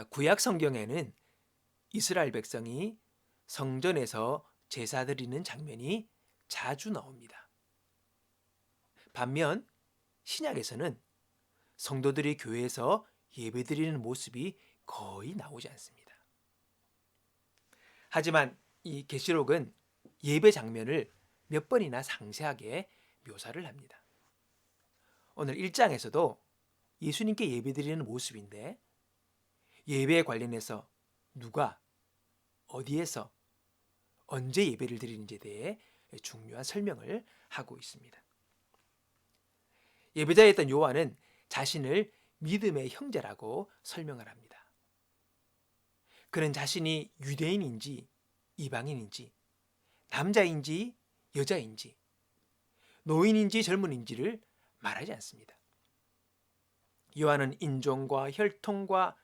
구약 성경에는 이스라엘 백성이 성전에서 제사 드리는 장면이 자주 나옵니다. 반면 신약에서는 성도들이 교회에서 예배드리는 모습이 거의 나오지 않습니다. 하지만 이 계시록은 예배 장면을 몇 번이나 상세하게 묘사를 합니다. 오늘 1장에서도 예수님께 예배드리는 모습인데 예배에 관련해서 누가, 어디에서, 언제 예배를 드리는지에 대해 중요한 설명을 하고 있습니다. 예배자였던 요한은 자신을 믿음의 형제라고 설명을 합니다. 그는 자신이 유대인인지 이방인인지 남자인지 여자인지 노인인지 젊은인지를 말하지 않습니다. 요한은 인종과 혈통과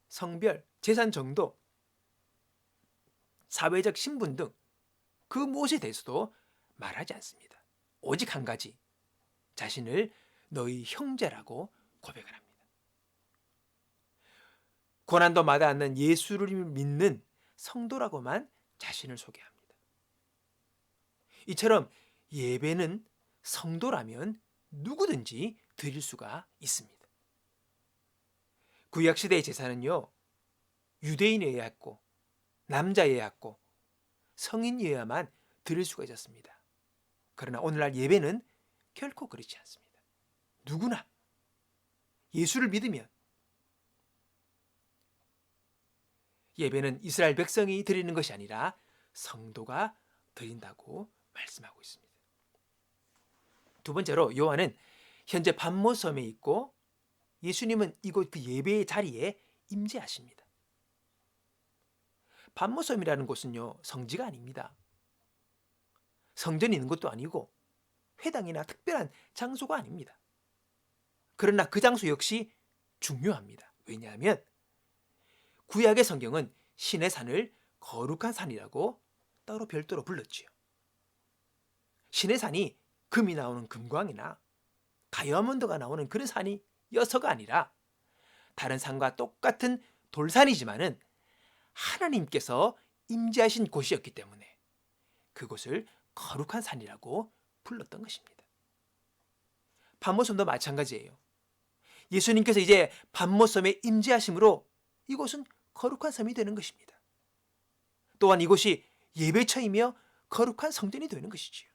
성별, 재산 정도, 사회적 신분 등 그 무엇에 대해서도 말하지 않습니다. 오직 한 가지, 자신을 너희 형제라고 고백을 합니다. 고난도 마다 않는 예수를 믿는 성도라고만 자신을 소개합니다. 이처럼 예배는 성도라면 누구든지 드릴 수가 있습니다. 구약시대의 제사는요, 유대인이어야 했고 남자여야 했고 성인이어야만 드릴 수가 있었습니다. 그러나 오늘날 예배는 결코 그렇지 않습니다. 누구나 예수를 믿으면 예배는 이스라엘 백성이 드리는 것이 아니라 성도가 드린다고 말씀하고 있습니다. 두 번째로 요한은 현재 patmos섬에 있고 예수님은 이곳 그 예배의 자리에 임재하십니다. patmos섬이라는 곳은요, 성지가 아닙니다. 성전이 있는 것도 아니고 회당이나 특별한 장소가 아닙니다. 그러나 그 장소 역시 중요합니다. 왜냐하면 구약의 성경은 신의 산을 거룩한 산이라고 따로 별도로 불렀지요. 신의 산이 금이 나오는 금광이나 다이아몬드가 나오는 그런 산이어서가 아니라 다른 산과 똑같은 돌산이지만은 하나님께서 임재하신 곳이었기 때문에 그곳을 거룩한 산이라고 불렀던 것입니다. patmos섬도 마찬가지예요. 예수님께서 이제 patmos섬에 임재하심으로 이곳은 거룩한 섬이 되는 것입니다. 또한 이곳이 예배처이며 거룩한 성전이 되는 것이지요.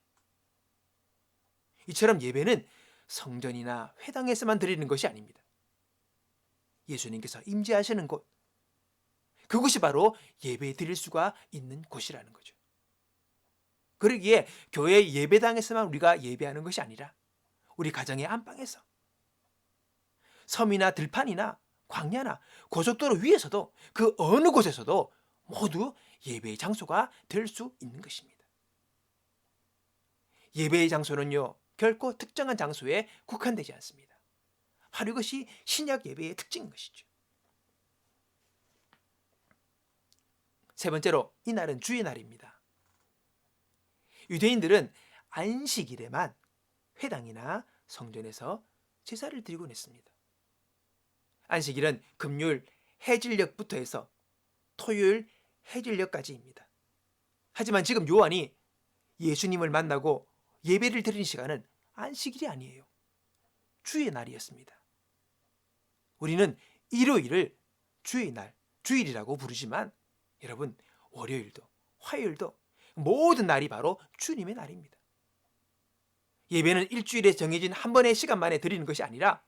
이처럼 예배는 성전이나 회당에서만 드리는 것이 아닙니다. 예수님께서 임재하시는 곳, 그곳이 바로 예배 드릴 수가 있는 곳이라는 거죠. 그러기에 교회 예배당에서만 우리가 예배하는 것이 아니라 우리 가정의 안방에서, 섬이나 들판이나 광야나 고속도로 위에서도 그 어느 곳에서도 모두 예배의 장소가 될 수 있는 것입니다. 예배의 장소는요, 결코 특정한 장소에 국한되지 않습니다. 바로 이것이 신약 예배의 특징인 것이죠. 세 번째로, 이날은 주의 날입니다. 유대인들은 안식일에만 회당이나 성전에서 제사를 드리곤 했습니다. 안식일은 금요일 해질녘부터 해서 토요일 해질녘까지입니다. 하지만 지금 요한이 예수님을 만나고 예배를 드리는 시간은 안식일이 아니에요. 주의 날이었습니다. 우리는 일요일을 주의 날, 주일이라고 부르지만 여러분, 월요일도 화요일도 모든 날이 바로 주님의 날입니다. 예배는 일주일에 정해진 한 번의 시간만에 드리는 것이 아니라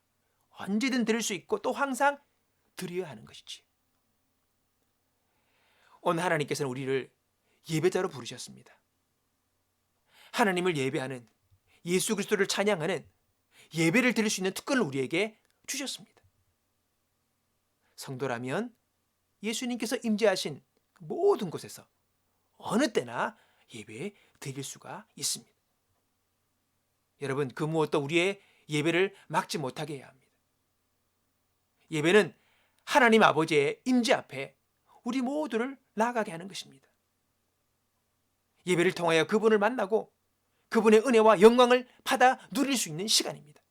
언제든 드릴 수 있고 또 항상 드려야 하는 것이지. 오늘 하나님께서는 우리를 예배자로 부르셨습니다. 하나님을 예배하는, 예수 그리스도를 찬양하는 예배를 드릴 수 있는 특권을 우리에게 주셨습니다. 성도라면 예수님께서 임재하신 모든 곳에서 어느 때나 예배 드릴 수가 있습니다. 여러분, 그 무엇도 우리의 예배를 막지 못하게 해야 합니다. 예배는 하나님 아버지의 임재 앞에 우리 모두를 나아가게 하는 것입니다. 예배를 통하여 그분을 만나고 그분의 은혜와 영광을 받아 누릴 수 있는 시간입니다.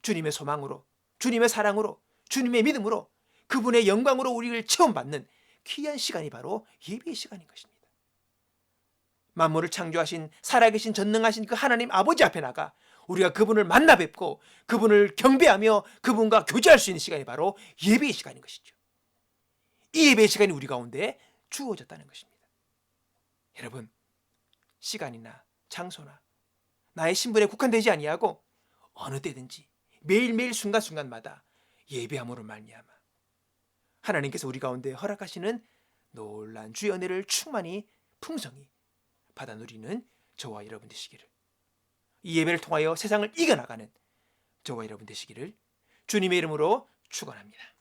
주님의 소망으로, 주님의 사랑으로, 주님의 믿음으로 그분의 영광으로 우리를 체험받는 귀한 시간이 바로 예배의 시간인 것입니다. 만물을 창조하신 살아계신 전능하신 그 하나님 아버지 앞에 나가 우리가 그분을 만나 뵙고 그분을 경배하며 그분과 교제할 수 있는 시간이 바로 예배의 시간인 것이죠. 이 예배의 시간이 우리 가운데 주어졌다는 것입니다. 여러분, 시간이나 장소나 나의 신분에 국한되지 아니하고 어느 때든지 매일매일 순간순간마다 예배함으로 말미암아 하나님께서 우리 가운데 허락하시는 놀란 주의 은혜를 충만히 풍성히 받아 누리는 저와 여러분 되시기를, 이 예배를 통하여 세상을 이겨나가는 저와 여러분 되시기를 주님의 이름으로 축원합니다.